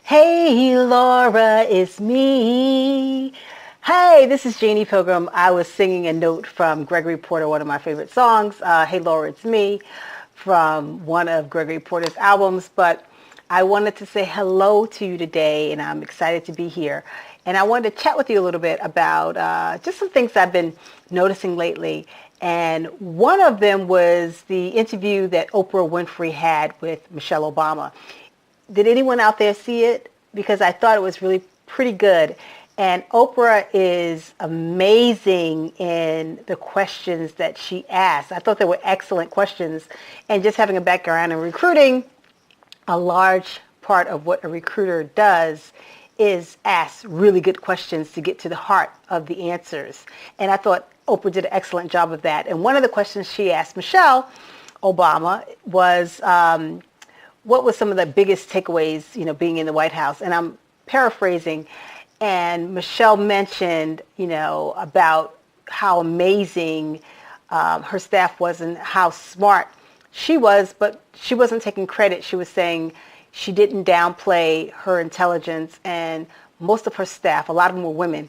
Hey Laura, it's me. Hey, this is Jannie Pilgrim. I was singing a note from Gregory Porter, one of my favorite songs. Hey Laura, it's me, from one of Gregory Porter's albums. But I wanted to say hello to you today, and I'm excited to be here. And I wanted to chat with you a little bit about just some things I've been noticing lately. And one of them was the interview that Oprah Winfrey had with Michelle Obama. Did anyone out there see it? Because I thought it was really pretty good. And Oprah is amazing in the questions that she asked. I thought they were excellent questions. And just having a background in recruiting, a large part of what a recruiter does is ask really good questions to get to the heart of the answers. And I thought Oprah did an excellent job of that. And one of the questions she asked Michelle Obama was, what was some of the biggest takeaways, being in the White House? And I'm paraphrasing. And Michelle mentioned, about how amazing her staff was and how smart she was, but she wasn't taking credit. She was saying she didn't downplay her intelligence, and most of her staff, a lot of them were women.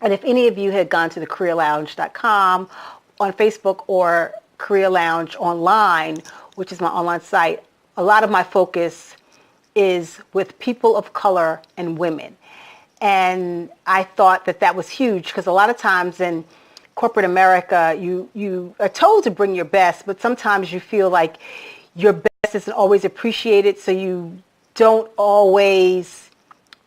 And if any of you had gone to the careerlounge.com on Facebook or Career Lounge online, which is my online site, a lot of my focus is with people of color and women. And I thought that that was huge because a lot of times in corporate America, you are told to bring your best, but sometimes you feel like your best isn't always appreciated, so you don't always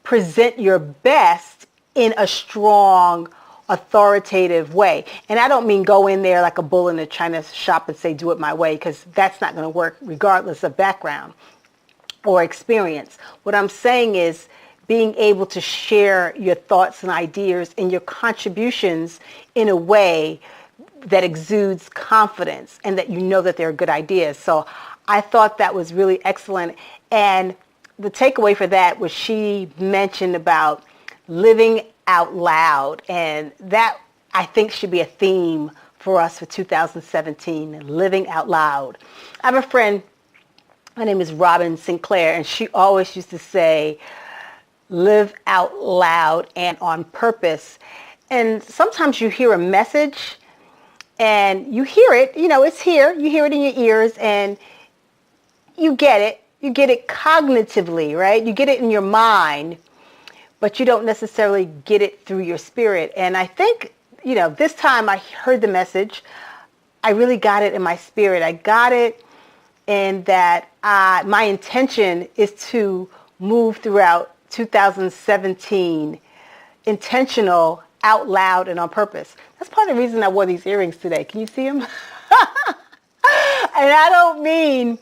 present your best in a strong, authoritative way. And I don't mean go in there like a bull in a china shop and say, do it my way, because that's not going to work regardless of background or experience. What I'm saying is being able to share your thoughts and ideas and your contributions in a way that exudes confidence and that you know that they're good ideas. So I thought that was really excellent. And the takeaway for that was she mentioned about living out loud. And that, I think, should be a theme for us for 2017, living out loud. I have a friend, her name is Robin Sinclair, and she always used to say, live out loud and on purpose. And sometimes you hear a message and you hear it, it's here, you hear it in your ears and you get it cognitively, right? You get it in your mind, but you don't necessarily get it through your spirit. And I think, this time I heard the message, I really got it in my spirit. I got it in that my intention is to move throughout 2017 intentional, out loud, and on purpose. That's part of the reason I wore these earrings today. Can you see them? And I don't mean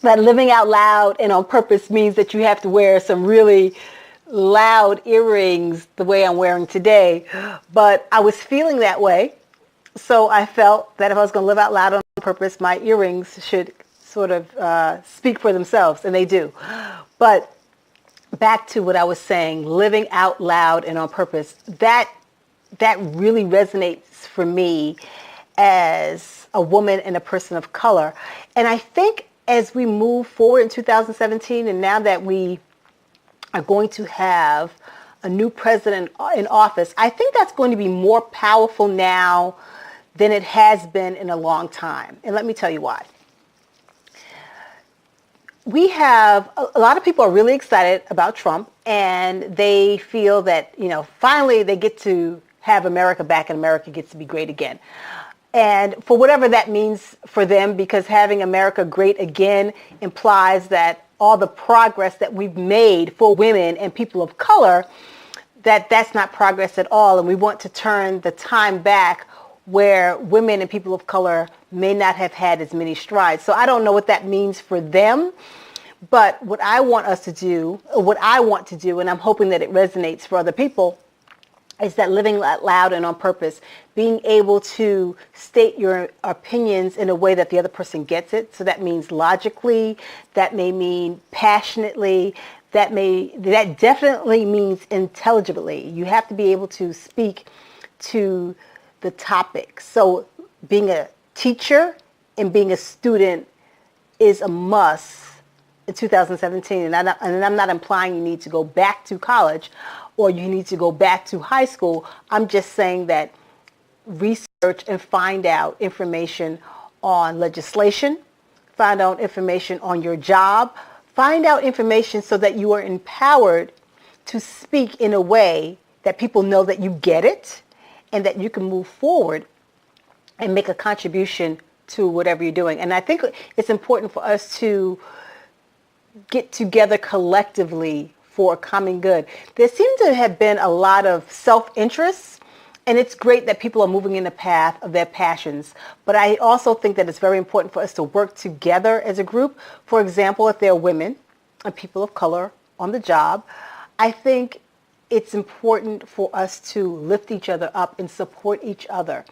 that living out loud and on purpose means that you have to wear some really loud earrings the way I'm wearing today. But I was feeling that way. So I felt that if I was going to live out loud on purpose, my earrings should sort of speak for themselves, and they do. But back to what I was saying, living out loud and on purpose, that really resonates for me as a woman and a person of color. And I think as we move forward in 2017, and now that we are going to have a new president in office, I think that's going to be more powerful now than it has been in a long time. And let me tell you why. We have a lot of people are really excited about Trump, and they feel that, finally they get to have America back and America gets to be great again. And for whatever that means for them, because having America great again implies that all the progress that we've made for women and people of color, that's not progress at all. And we want to turn the time back where women and people of color may not have had as many strides. So I don't know what that means for them, but what I want to do, and I'm hoping that it resonates for other people, is that living out loud and on purpose, being able to state your opinions in a way that the other person gets it. So that means logically, that may mean passionately, that definitely means intelligibly. You have to be able to speak to the topic. So being a teacher and being a student is a must in 2017, and I'm not implying you need to go back to college or you need to go back to high school. I'm just saying that research and find out information on legislation, find out information on your job, find out information so that you are empowered to speak in a way that people know that you get it and that you can move forward and make a contribution to whatever you're doing. And I think it's important for us to get together collectively for a common good. There seems to have been a lot of self-interest, and it's great that people are moving in the path of their passions. But I also think that it's very important for us to work together as a group. For example, if there are women and people of color on the job, I think it's important for us to lift each other up and support each other.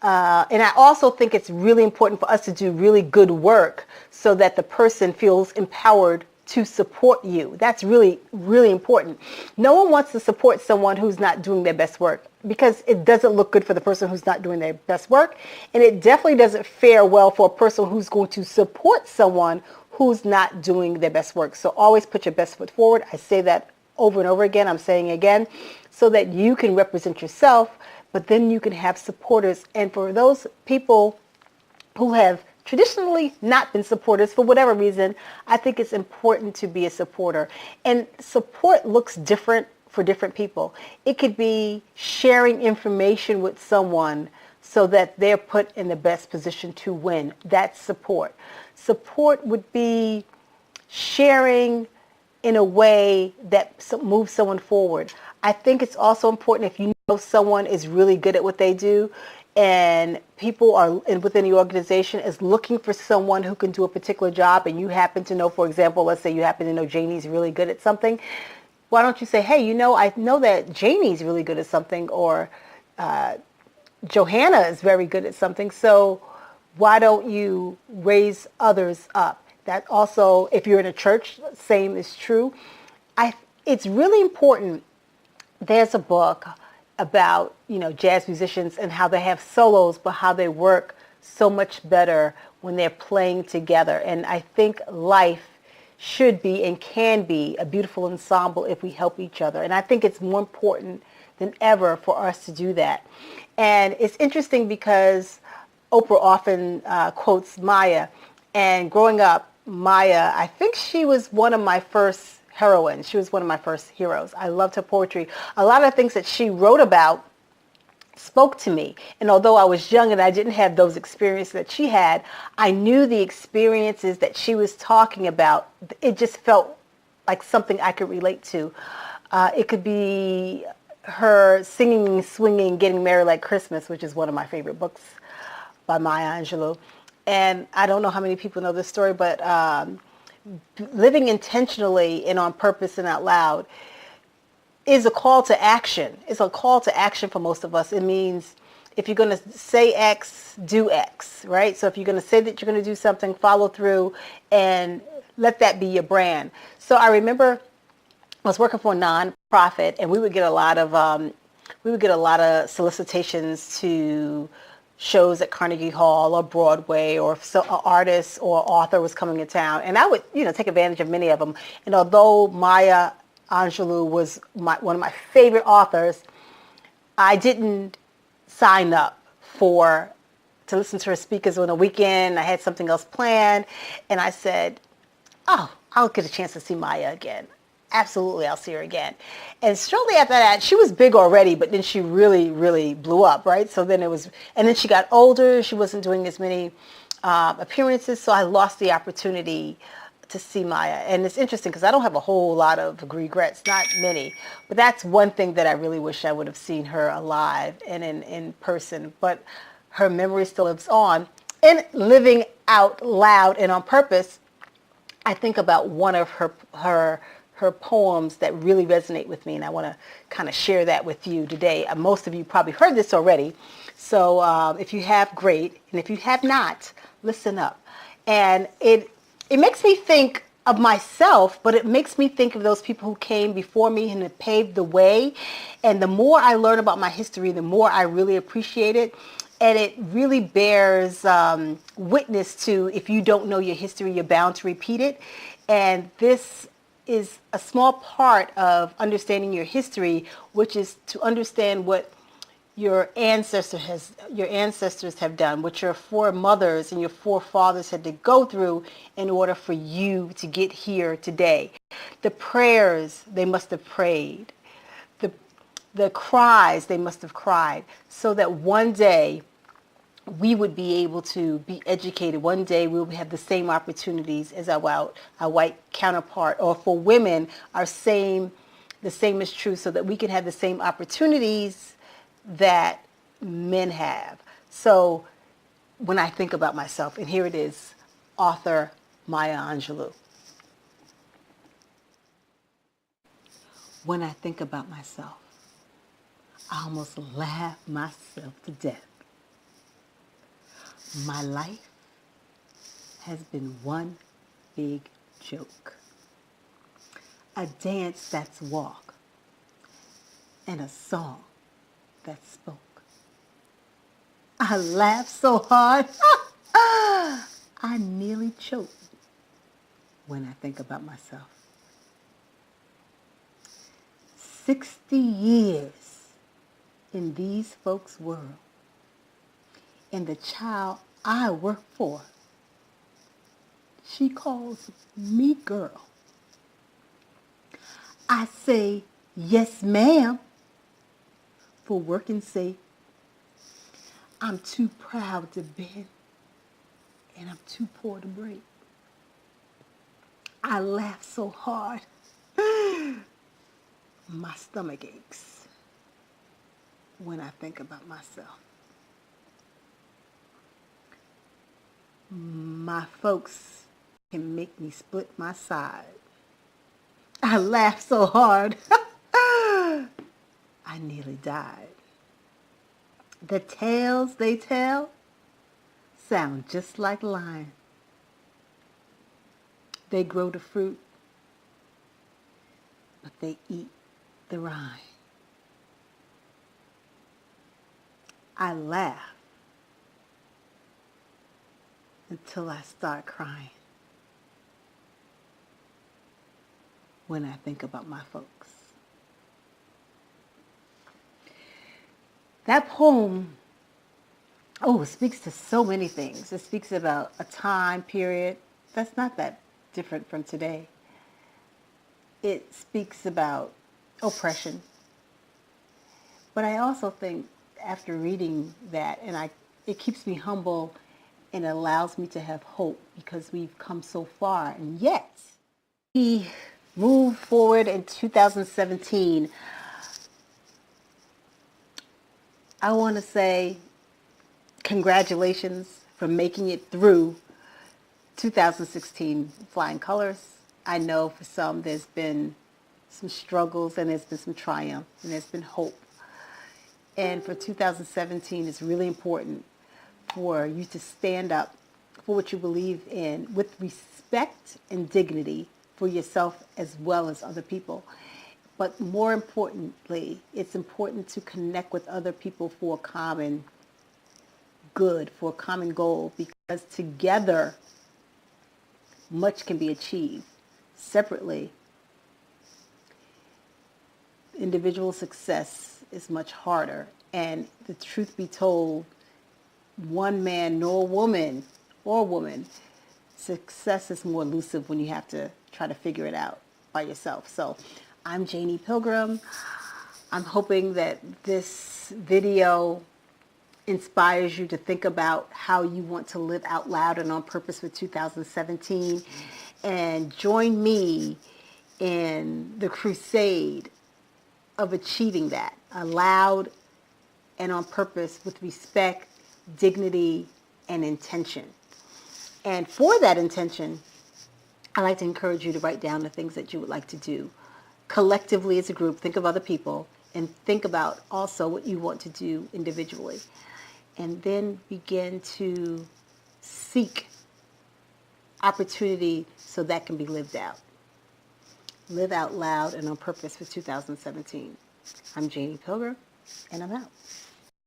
And I also think it's really important for us to do really good work so that the person feels empowered to support you. That's really, really important. No one wants to support someone who's not doing their best work because it doesn't look good for the person who's not doing their best work. And it definitely doesn't fare well for a person who's going to support someone who's not doing their best work. So always put your best foot forward. I say that over and over again. I'm saying again, so that you can represent yourself, but then you can have supporters. And for those people who have traditionally not been supporters for whatever reason, I think it's important to be a supporter. And support looks different for different people. It could be sharing information with someone so that they're put in the best position to win. That's support. Support would be sharing in a way that moves someone forward. I think it's also important if you know someone is really good at what they do and people are within the organization is looking for someone who can do a particular job, and you happen to know, for example, let's say you happen to know Jannie's really good at something. Why don't you say, hey, I know that Jannie's really good at something, or Johanna is very good at something, so why don't you raise others up? That also, if you're in a church, same is true. It's really important. There's a book about, jazz musicians and how they have solos, but how they work so much better when they're playing together. And I think life should be and can be a beautiful ensemble if we help each other. And I think it's more important than ever for us to do that. And it's interesting because Oprah often quotes Maya. And growing up, Maya, I think she was one of my first heroines. She was one of my first heroes. I loved her poetry. A lot of things that she wrote about spoke to me. And although I was young and I didn't have those experiences that she had, I knew the experiences that she was talking about. It just felt like something I could relate to. It could be her singing, swinging, Getting Married Like Christmas, which is one of my favorite books by Maya Angelou. And I don't know how many people know this story, but living intentionally and on purpose and out loud is a call to action. It's a call to action for most of us. It means if you're going to say X, do X, right? So if you're going to say that you're going to do something, follow through and let that be your brand. So I remember I was working for a nonprofit, and we would get a lot of solicitations to shows at Carnegie Hall or Broadway, or if an artist or author was coming to town, and I would take advantage of many of them. And although Maya Angelou was one of my favorite authors, I didn't sign up to listen to her speakers on a weekend. I had something else planned, and I said, oh, I'll get a chance to see Maya again. Absolutely, I'll see her again. And shortly after that, she was big already, but then she really, really blew up, right? So then and then she got older. She wasn't doing as many appearances, so I lost the opportunity to see Maya. And it's interesting because I don't have a whole lot of regrets, not many, but that's one thing that I really wish I would have seen her alive and in person. But her memory still lives on. And living out loud and on purpose, I think about one of her poems that really resonate with me, and I want to kind of share that with you today. Most of you probably heard this already, so if you have, great, and if you have not, listen up. And it makes me think of myself, but it makes me think of those people who came before me and have paved the way. And the more I learn about my history, the more I really appreciate it. And it really bears witness to, if you don't know your history, you're bound to repeat it. And this is a small part of understanding your history, which is to understand what your ancestors have done, what your foremothers and your forefathers had to go through in order for you to get here today. The prayers they must have prayed, the the cries they must have cried, so that one day we would be able to be educated. One day we will have the same opportunities as our white counterpart, or for women, the same is true, so that we can have the same opportunities that men have. So when I think about myself, and here it is, author Maya Angelou. When I think about myself, I almost laugh myself to death. My life has been one big joke. A dance that's walk, and a song that spoke. I laughed so hard, I nearly choked when I think about myself. 60 years in these folks' world, and the child I work for, she calls me girl. I say, yes, ma'am, for working safe. I'm too proud to bend, and I'm too poor to break. I laugh so hard, my stomach aches when I think about myself. My folks can make me split my side. I laugh so hard, I nearly died. The tales they tell sound just like lying. They grow the fruit, but they eat the rind. I laugh until I start crying when I think about my folks. That poem, speaks to so many things. It speaks about a time period that's not that different from today. It speaks about oppression. But I also think after reading that, it keeps me humble and allows me to have hope, because we've come so far, and yet we moved forward in 2017. I want to say congratulations for making it through 2016 flying colors. I know for some there's been some struggles, and there's been some triumph, and there's been hope. And for 2017, it's really important for you to stand up for what you believe in with respect and dignity for yourself as well as other people. But more importantly, it's important to connect with other people for a common good, for a common goal, because together much can be achieved. Separately, individual success is much harder. And the truth be told, one man nor woman success is more elusive when you have to try to figure it out by yourself. So I'm Jannie Pilgrim. I'm hoping that this video inspires you to think about how you want to live out loud and on purpose for 2017, and join me in the crusade of achieving that, aloud and on purpose, with respect, dignity, and intention. And for that intention, I like to encourage you to write down the things that you would like to do. Collectively as a group, think of other people, and think about also what you want to do individually. And then begin to seek opportunity so that can be lived out. Live out loud and on purpose for 2017. I'm Jannie Pilgrim, and I'm out.